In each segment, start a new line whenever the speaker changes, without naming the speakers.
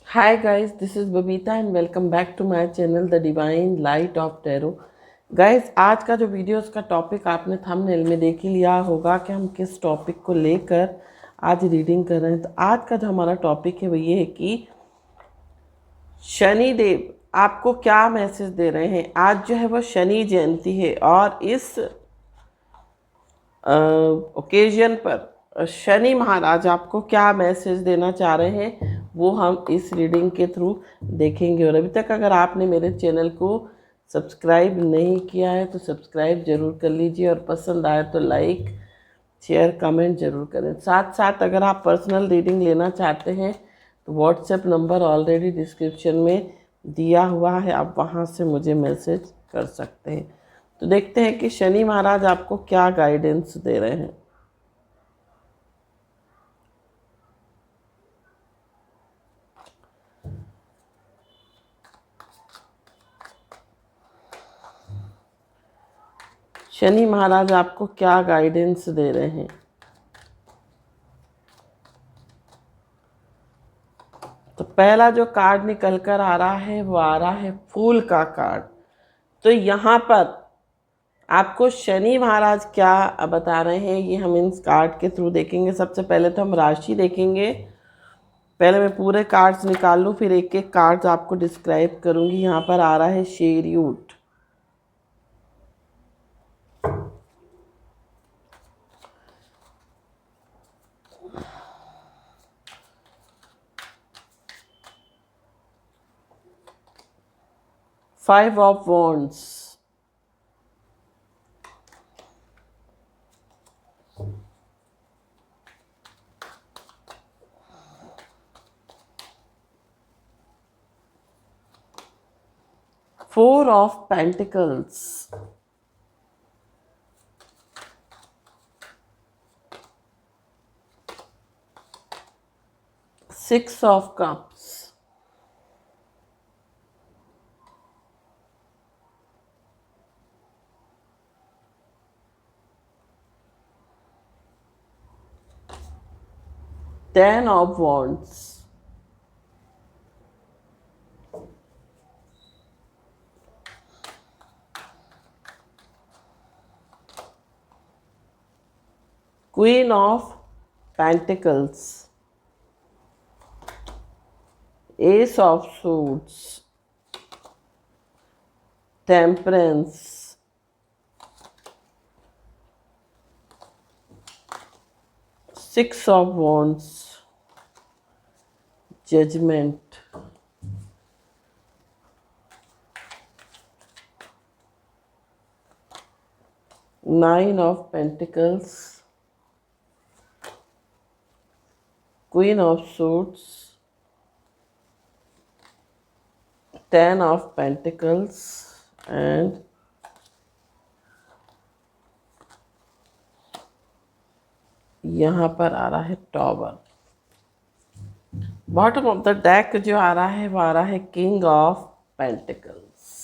Hi guys, this is Babita and welcome back to my channel The Divine Light of Tarot। Guys, आज का जो video उसका topic आपने thumbnail में देख ही लिया होगा कि हम किस टॉपिक को लेकर आज रीडिंग कर रहे हैं। तो आज का जो हमारा टॉपिक है वो ये है कि शनि देव आपको क्या मैसेज दे रहे हैं। आज जो है वो शनि जयंती है और इस ओकेजन पर शनि महाराज आपको क्या मैसेज देना चाह रहे हैं वो हम इस रीडिंग के थ्रू देखेंगे। और अभी तक अगर आपने मेरे चैनल को सब्सक्राइब नहीं किया है तो सब्सक्राइब ज़रूर कर लीजिए और पसंद आए तो लाइक शेयर कमेंट ज़रूर करें। साथ साथ अगर आप पर्सनल रीडिंग लेना चाहते हैं तो व्हाट्सएप नंबर ऑलरेडी डिस्क्रिप्शन में दिया हुआ है, आप वहाँ से मुझे मैसेज कर सकते हैं। तो देखते हैं कि शनि महाराज आपको क्या गाइडेंस दे रहे हैं। शनि महाराज आपको क्या गाइडेंस दे रहे हैं। तो पहला जो कार्ड निकल कर आ रहा है वो आ रहा है फूल का कार्ड। तो यहाँ पर आपको शनि महाराज क्या बता रहे हैं ये हम इन कार्ड के थ्रू देखेंगे। सबसे पहले तो हम राशि देखेंगे। पहले मैं पूरे कार्ड्स निकाल लूँ फिर एक एक कार्ड्स आपको डिस्क्राइब करूँगी। यहाँ पर आ रहा है chariot, five of wands, four of pentacles, six of cups, ten of wands, queen of pentacles, ace of swords, temperance, six of wands, judgement, nine of pentacles, queen of swords, ten of pentacles and यहाँ पर आ रहा है tower. Bottom of the deck जो आ रहा है वो आ रहा है किंग ऑफ पेंटिकल्स।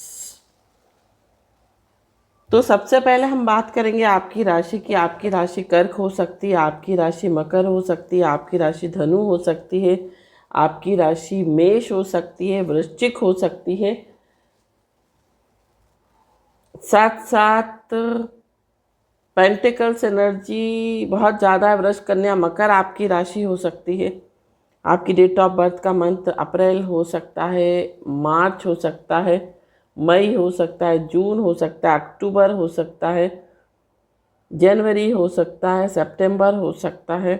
तो सबसे पहले हम बात करेंगे आपकी राशि की। आपकी राशि कर्क हो सकती है, आपकी राशि मकर हो सकती है, आपकी राशि धनु हो सकती है, आपकी राशि मेष हो सकती है, वृश्चिक हो सकती है। साथ साथ पेंटिकल्स एनर्जी बहुत ज़्यादा है। वृष कन्या मकर आपकी राशि हो सकती है। आपकी डेट ऑफ बर्थ का मंथ अप्रैल हो सकता है, मार्च हो सकता है, मई हो सकता है, जून हो सकता है, अक्टूबर हो सकता है, जनवरी हो सकता है, सितंबर हो सकता है।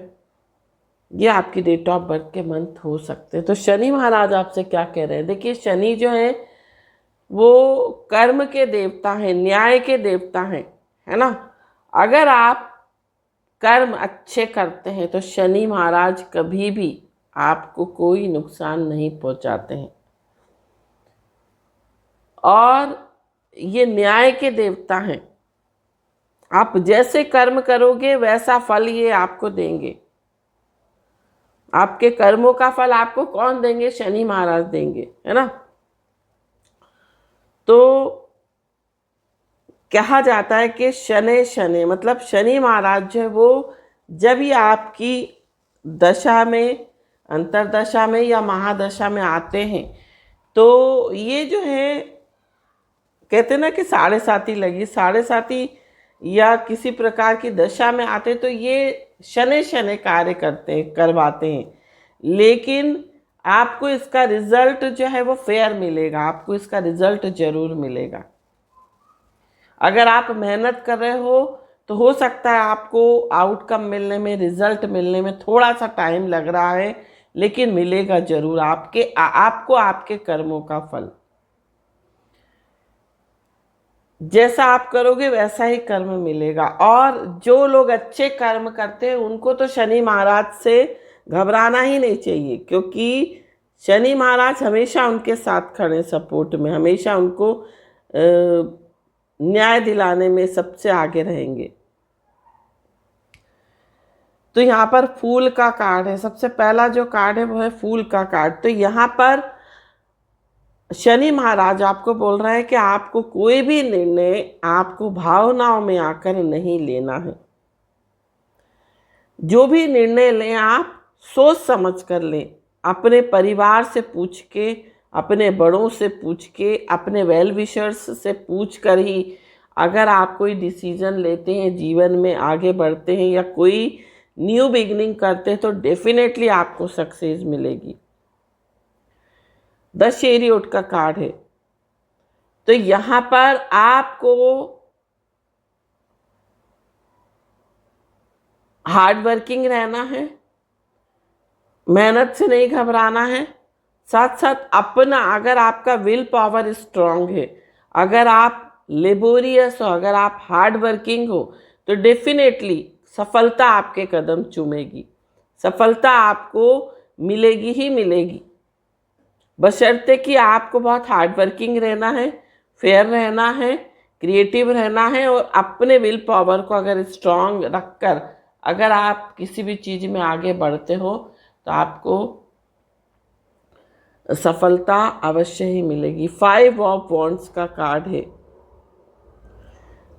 ये आपकी डेट ऑफ बर्थ के मंथ हो सकते हैं। तो शनि महाराज आपसे क्या कह रहे हैं, देखिए शनि जो है वो कर्म के देवता हैं, न्याय के देवता हैं, है ना। अगर आप कर्म अच्छे करते हैं तो शनि महाराज कभी भी आपको कोई नुकसान नहीं पहुंचाते हैं और ये न्याय के देवता हैं। आप जैसे कर्म करोगे वैसा फल ये आपको देंगे। आपके कर्मों का फल आपको कौन देंगे, शनि महाराज देंगे, है ना। तो कहा जाता है कि शनि शनि मतलब शनि महाराज जो है वो जब ही आपकी दशा में अंतरदशा में या महादशा में आते हैं तो ये जो है, कहते हैं ना कि साढ़े साती लगी, साढ़े साती या किसी प्रकार की दशा में आते तो ये शनि शनि कार्य करते हैं, करवाते हैं। लेकिन आपको इसका रिजल्ट जो है वो फेयर मिलेगा, आपको इसका रिजल्ट जरूर मिलेगा। अगर आप मेहनत कर रहे हो तो हो सकता है आपको आउटकम मिलने में, रिजल्ट मिलने में थोड़ा सा टाइम लग रहा है, लेकिन मिलेगा जरूर आपको आपके कर्मों का फल। जैसा आप करोगे वैसा ही कर्म मिलेगा। और जो लोग अच्छे कर्म करते हैं उनको तो शनि महाराज से घबराना ही नहीं चाहिए, क्योंकि शनि महाराज हमेशा उनके साथ खड़े, सपोर्ट में, हमेशा उनको न्याय दिलाने में सबसे आगे रहेंगे। तो यहाँ पर फूल का कार्ड है, सबसे पहला जो कार्ड है वो है फूल का कार्ड। तो यहाँ पर शनि महाराज आपको बोल रहा है कि आपको कोई भी निर्णय आपको भावनाओं में आकर नहीं लेना है। जो भी निर्णय लें आप सोच समझ कर लें, अपने परिवार से पूछ के, अपने बड़ों से पूछ के, अपने वेल विशर्स से पूछ कर ही अगर आप कोई डिसीजन लेते हैं, जीवन में आगे बढ़ते हैं या कोई न्यू बिगनिंग करते हैं तो डेफिनेटली आपको सक्सेस मिलेगी। 10 चैरियट का कार्ड है। तो यहाँ पर आपको हार्ड वर्किंग रहना है, मेहनत से नहीं घबराना है, साथ साथ अपना, अगर आपका विल पावर स्ट्रांग है, अगर आप लेबोरियस हो, अगर आप हार्ड वर्किंग हो तो डेफिनेटली सफलता आपके कदम चूमेगी, सफलता आपको मिलेगी ही मिलेगी। बशर्ते कि आपको बहुत हार्ड वर्किंग रहना है, फेयर रहना है, क्रिएटिव रहना है और अपने विल पावर को अगर स्ट्रांग रखकर अगर आप किसी भी चीज़ में आगे बढ़ते हो तो आपको सफलता अवश्य ही मिलेगी। 5 ऑफ वॉन्ड्स का कार्ड है।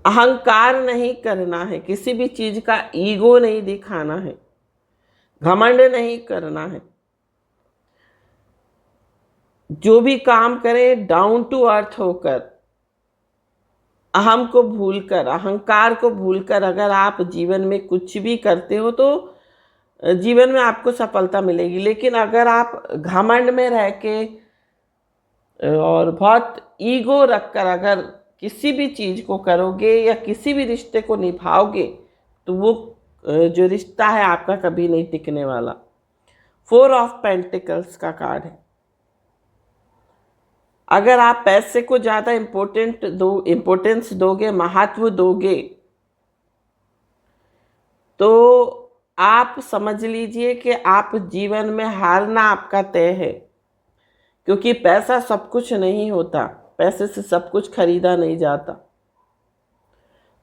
अहंकार नहीं करना है, किसी भी चीज़ का ईगो नहीं दिखाना है, घमंड नहीं करना है। जो भी काम करें डाउन टू अर्थ होकर, अहम को भूलकर, अहंकार को भूलकर अगर आप जीवन में कुछ भी करते हो तो जीवन में आपको सफलता मिलेगी। लेकिन अगर आप घमंड में रह के और बहुत ईगो रखकर अगर किसी भी चीज़ को करोगे या किसी भी रिश्ते को निभाओगे तो वो जो रिश्ता है आपका कभी नहीं टिकने वाला। 4 ऑफ पेंटिकल्स का कार्ड है। अगर आप पैसे को ज़्यादा इम्पोर्टेंस दोगे, महत्व दोगे, तो आप समझ लीजिए कि आप जीवन में हारना आपका तय है, क्योंकि पैसा सब कुछ नहीं होता, पैसे से सब कुछ खरीदा नहीं जाता।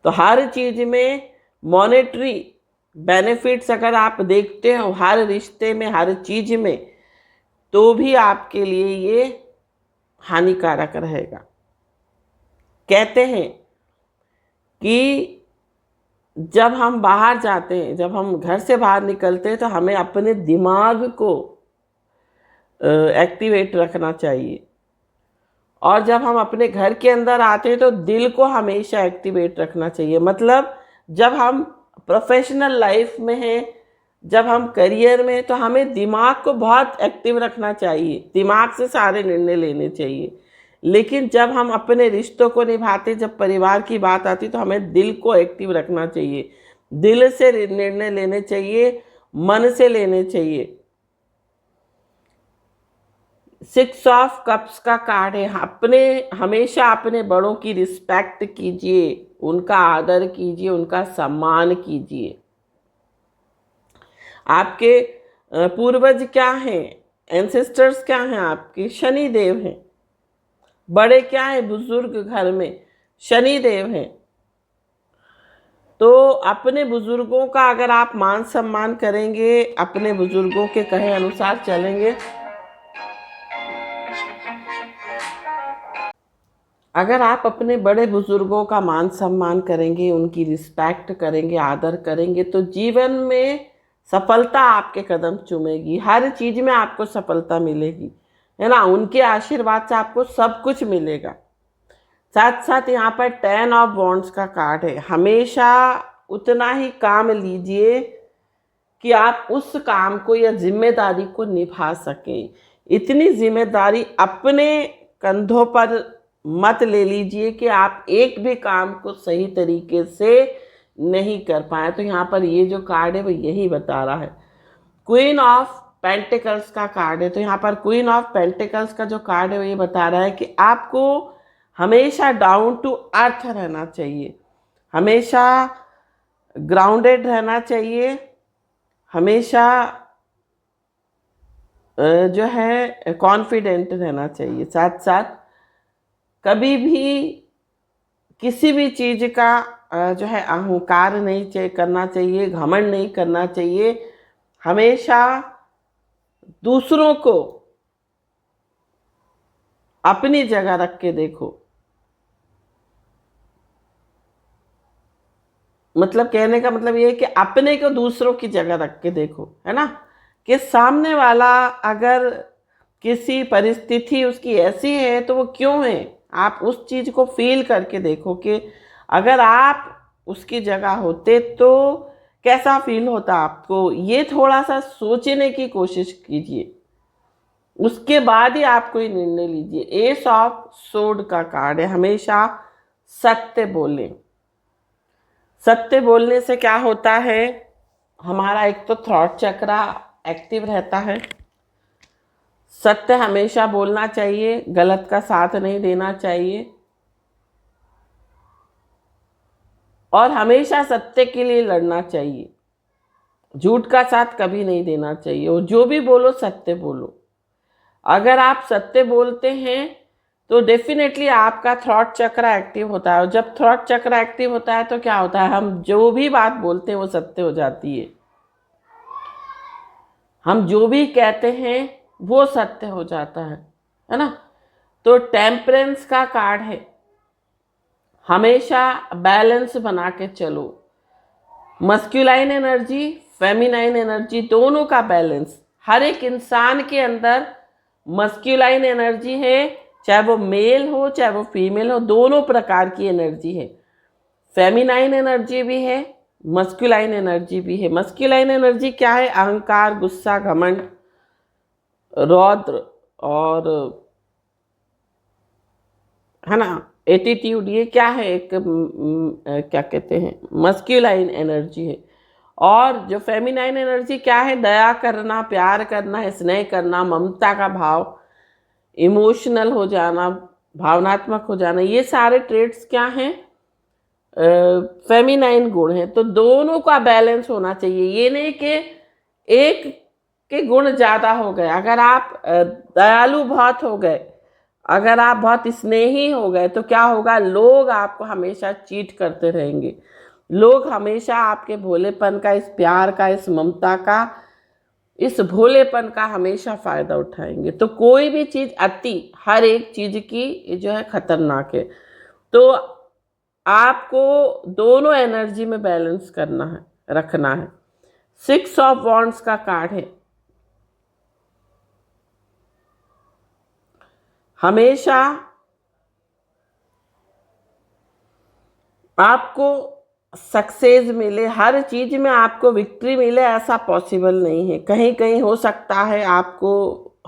तो हर चीज़ में मॉनेटरी बेनिफिट्स अगर आप देखते हो, हर रिश्ते में, हर चीज़ में, तो भी आपके लिए ये हानिकारक रहेगा। कहते हैं कि जब हम बाहर जाते हैं, जब हम घर से बाहर निकलते हैं तो हमें अपने दिमाग को एक्टिवेट रखना चाहिए, और जब हम अपने घर के अंदर आते हैं तो दिल को हमेशा एक्टिवेट रखना चाहिए। मतलब जब हम प्रोफेशनल लाइफ में हैं, जब हम करियर में, तो हमें दिमाग को बहुत एक्टिव रखना चाहिए, दिमाग से सारे निर्णय लेने चाहिए। लेकिन जब हम अपने रिश्तों को निभाते, जब परिवार की बात आती तो हमें दिल को एक्टिव रखना चाहिए, दिल से निर्णय लेने चाहिए, मन से लेने चाहिए। 6 ऑफ कप्स का कार्ड है। हमेशा अपने बड़ों की रिस्पेक्ट कीजिए, उनका आदर कीजिए, उनका सम्मान कीजिए। आपके पूर्वज क्या हैं, एंसेस्टर्स क्या हैं, आपके शनि देव हैं। बड़े क्या हैं, बुजुर्ग घर में शनि देव हैं। तो अपने बुजुर्गों का अगर आप मान सम्मान करेंगे, अपने बुजुर्गों के कहे अनुसार चलेंगे, अगर आप अपने बड़े बुजुर्गों का मान सम्मान करेंगे, उनकी रिस्पेक्ट करेंगे, आदर करेंगे, तो जीवन में सफलता आपके कदम चूमेगी, हर चीज में आपको सफलता मिलेगी, है ना। उनके आशीर्वाद से आपको सब कुछ मिलेगा। साथ साथ यहाँ पर 10 ऑफ वॉन्ड्स का कार्ड है। हमेशा उतना ही काम लीजिए कि आप उस काम को या जिम्मेदारी को निभा सकें। इतनी जिम्मेदारी अपने कंधों पर मत ले लीजिए कि आप एक भी काम को सही तरीके से नहीं कर पाए। तो यहाँ पर ये जो कार्ड है वो यही बता रहा है। क्वीन ऑफ पेंटिकल्स का कार्ड है। तो यहाँ पर क्वीन ऑफ पेंटिकल्स का जो कार्ड है वो ये बता रहा है कि आपको हमेशा डाउन टू अर्थ रहना चाहिए, हमेशा ग्राउंडेड रहना चाहिए, हमेशा जो है कॉन्फिडेंट रहना चाहिए। साथ साथ कभी भी किसी भी चीज़ का जो है अहंकार नहीं करना चाहिए, घमंड नहीं करना चाहिए। हमेशा दूसरों को अपनी जगह रख के देखो। मतलब कहने का मतलब ये है कि अपने को दूसरों की जगह रख के देखो, है ना। कि सामने वाला अगर किसी परिस्थिति उसकी ऐसी है तो वो क्यों है, आप उस चीज़ को फील करके देखो कि अगर आप उसकी जगह होते तो कैसा फील होता आपको। ये थोड़ा सा सोचने की कोशिश कीजिए, उसके बाद ही आप कोई निर्णय लीजिए। एस ऑफ सोर्ड का कार्ड है। हमेशा सत्य बोलें। सत्य बोलने से क्या होता है, हमारा एक तो थॉट चक्रा एक्टिव रहता है। सत्य हमेशा बोलना चाहिए, गलत का साथ नहीं देना चाहिए, और हमेशा सत्य के लिए लड़ना चाहिए। झूठ का साथ कभी नहीं देना चाहिए, और जो भी बोलो सत्य बोलो। अगर आप सत्य बोलते हैं तो डेफिनेटली आपका थॉट चक्र एक्टिव होता है, और जब थॉट चक्र एक्टिव होता है तो क्या होता है, हम जो भी बात बोलते हैं वो सत्य हो जाती है। हम जो भी कहते हैं वो सत्य हो जाता है ना। तो टेम्परेंस का कार्ड है। हमेशा बैलेंस बना के चलो। मस्कुलाइन एनर्जी, फेमिनाइन एनर्जी, दोनों का बैलेंस। हर एक इंसान के अंदर मस्कुलाइन एनर्जी है, चाहे वो मेल हो चाहे वो फीमेल हो, दोनों प्रकार की एनर्जी है। फेमिनाइन एनर्जी भी है, मस्कुलाइन एनर्जी भी है। मस्कुलाइन एनर्जी क्या है, अहंकार, गुस्सा, घमंड, रौद्र और है ना एटीट्यूड, ये क्या है, एक क्या कहते हैं, मस्कुलाइन एनर्जी है। और जो फेमिनाइन एनर्जी क्या है, दया करना, प्यार करना, स्नेह करना, ममता का भाव, इमोशनल हो जाना, भावनात्मक हो जाना, ये सारे ट्रेड्स क्या हैं, फेमिनाइन गुण हैं। तो दोनों का बैलेंस होना चाहिए। ये नहीं कि एक के गुण ज़्यादा हो गए। अगर आप दयालु बहुत हो गए, अगर आप बहुत स्नेही हो गए तो क्या होगा, लोग आपको हमेशा चीट करते रहेंगे। लोग हमेशा आपके भोलेपन का, इस प्यार का, इस ममता का, इस भोलेपन का हमेशा फ़ायदा उठाएंगे। तो कोई भी चीज़ अति हर एक चीज़ की जो है खतरनाक है। तो आपको दोनों एनर्जी में बैलेंस करना है, रखना है। 6 ऑफ वॉन्ड्स का कार्ड है। हमेशा आपको सक्सेस मिले, हर चीज़ में आपको विक्ट्री मिले, ऐसा पॉसिबल नहीं है। कहीं कहीं हो सकता है आपको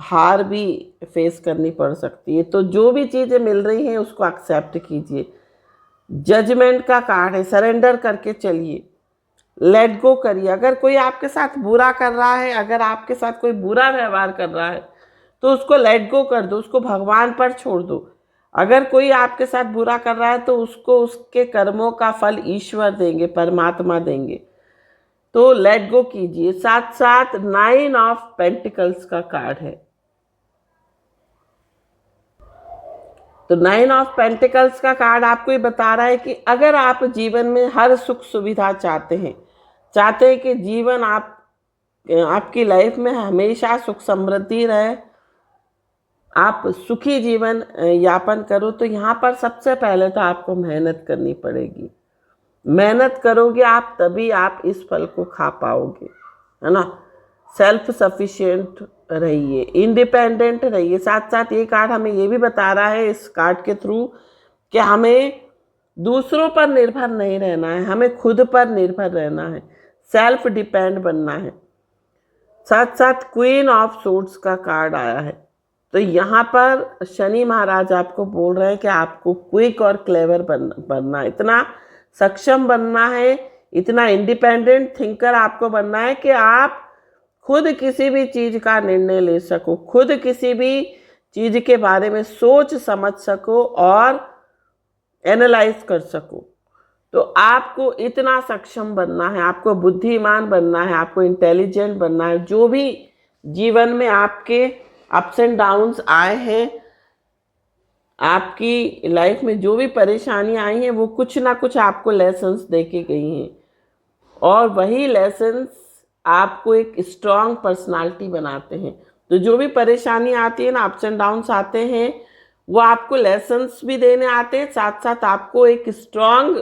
हार भी फेस करनी पड़ सकती है। तो जो भी चीज़ें मिल रही हैं उसको एक्सेप्ट कीजिए। जजमेंट का कार्ड है। सरेंडर करके चलिए, लेट गो करिए। अगर कोई आपके साथ बुरा कर रहा है, अगर आपके साथ कोई बुरा व्यवहार कर रहा है तो उसको लेट गो कर दो, उसको भगवान पर छोड़ दो। अगर कोई आपके साथ बुरा कर रहा है तो उसको उसके कर्मों का फल ईश्वर देंगे, परमात्मा देंगे। तो लेट गो कीजिए। साथ साथ 9 ऑफ पेंटिकल्स का कार्ड है। तो 9 ऑफ पेंटिकल्स का कार्ड आपको ये बता रहा है कि अगर आप जीवन में हर सुख सुविधा चाहते हैं कि जीवन आपकी लाइफ में हमेशा सुख समृद्धि रहे, आप सुखी जीवन यापन करो, तो यहाँ पर सबसे पहले तो आपको मेहनत करनी पड़ेगी। मेहनत करोगे आप तभी आप इस फल को खा पाओगे, है ना। सेल्फ सफिशिएंट रहिए, इंडिपेंडेंट रहिए। साथ साथ ये कार्ड हमें ये भी बता रहा है इस कार्ड के थ्रू कि हमें दूसरों पर निर्भर नहीं रहना है, हमें खुद पर निर्भर रहना है, सेल्फ डिपेंड बनना है। साथ साथ क्वीन ऑफ सोर्ड्स का कार्ड आया है। तो यहाँ पर शनि महाराज आपको बोल रहे हैं कि आपको क्विक और क्लेवर बनना है, इतना सक्षम बनना है, इतना इंडिपेंडेंट थिंकर आपको बनना है कि आप खुद किसी भी चीज़ का निर्णय ले सको, खुद किसी भी चीज़ के बारे में सोच समझ सको और एनालाइज कर सको। तो आपको इतना सक्षम बनना है, आपको बुद्धिमान बनना है, आपको इंटेलिजेंट बनना है। जो भी जीवन में आपके अप्स एंड डाउन्स आए हैं, आपकी लाइफ में जो भी परेशानियां आई हैं, वो कुछ ना कुछ आपको लेसन्स दे के गई हैं, और वही लेसन्स आपको एक स्ट्रांग पर्सनालिटी बनाते हैं। तो जो भी परेशानी आती है ना, अप्स एंड डाउन्स आते हैं, वो आपको लेसन्स भी देने आते हैं, साथ साथ आपको एक स्ट्रांग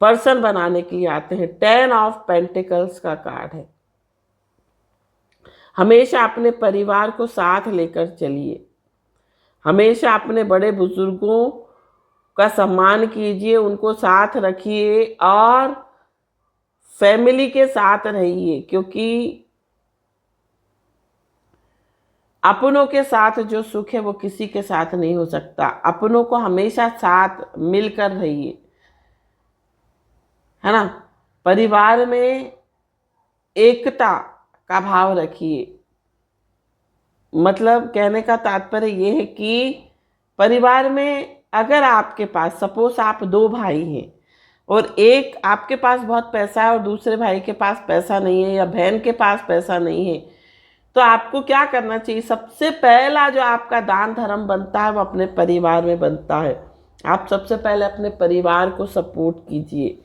पर्सन बनाने के लिए आते हैं। 10 ऑफ पेंटिकल्स का कार्ड है। हमेशा अपने परिवार को साथ लेकर चलिए, हमेशा अपने बड़े बुजुर्गों का सम्मान कीजिए, उनको साथ रखिए और फैमिली के साथ रहिए, क्योंकि अपनों के साथ जो सुख है वो किसी के साथ नहीं हो सकता। अपनों को हमेशा साथ मिलकर रहिए, है ना। परिवार में एकता का भाव रखिए। मतलब कहने का तात्पर्य ये है कि परिवार में अगर आपके पास, सपोज आप 2 भाई हैं और एक आपके पास बहुत पैसा है और दूसरे भाई के पास पैसा नहीं है, या बहन के पास पैसा नहीं है, तो आपको क्या करना चाहिए? सबसे पहला जो आपका दान धर्म बनता है वो अपने परिवार में बनता है। आप सबसे पहले अपने परिवार को सपोर्ट कीजिए,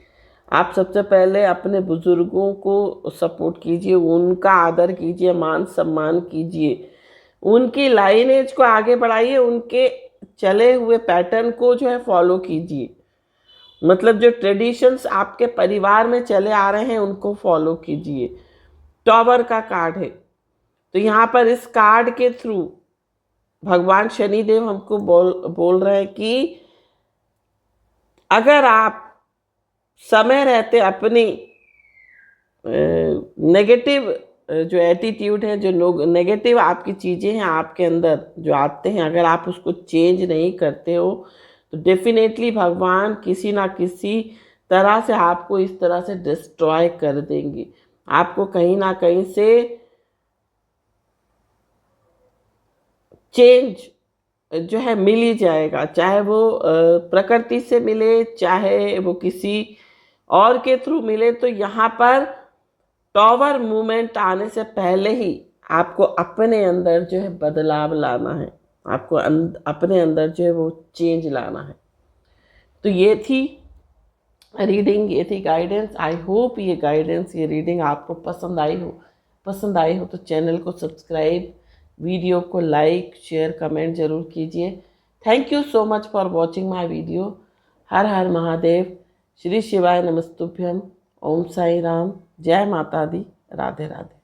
आप सबसे पहले अपने बुजुर्गों को सपोर्ट कीजिए, उनका आदर कीजिए, मान सम्मान कीजिए, उनकी लाइनेज को आगे बढ़ाइए, उनके चले हुए पैटर्न को जो है फॉलो कीजिए। मतलब जो ट्रेडिशंस आपके परिवार में चले आ रहे हैं उनको फॉलो कीजिए। टॉवर का कार्ड है। तो यहाँ पर इस कार्ड के थ्रू भगवान शनिदेव हमको बोल रहे हैं कि अगर आप समय रहते अपनी नेगेटिव जो एटीट्यूड है, जो नेगेटिव आपकी चीज़ें हैं आपके अंदर जो आते हैं, अगर आप उसको चेंज नहीं करते हो तो डेफिनेटली भगवान किसी ना किसी तरह से आपको इस तरह से डिस्ट्रॉय कर देंगे। आपको कहीं ना कहीं से चेंज जो है मिल ही जाएगा, चाहे वो प्रकृति से मिले, चाहे वो किसी और के थ्रू मिले। तो यहाँ पर टॉवर मूवमेंट आने से पहले ही आपको अपने अंदर जो है बदलाव लाना है, आपको अपने अंदर जो है वो चेंज लाना है। तो ये थी रीडिंग, ये थी गाइडेंस। आई होप ये गाइडेंस, ये रीडिंग आपको पसंद आई हो तो चैनल को सब्सक्राइब, वीडियो को लाइक शेयर कमेंट ज़रूर कीजिए। Thank you so much for watching my video. हर हर महादेव, श्री शिवाय नमस्तुभ्यम, ओम साई राम, जय माता दी, राधे राधे।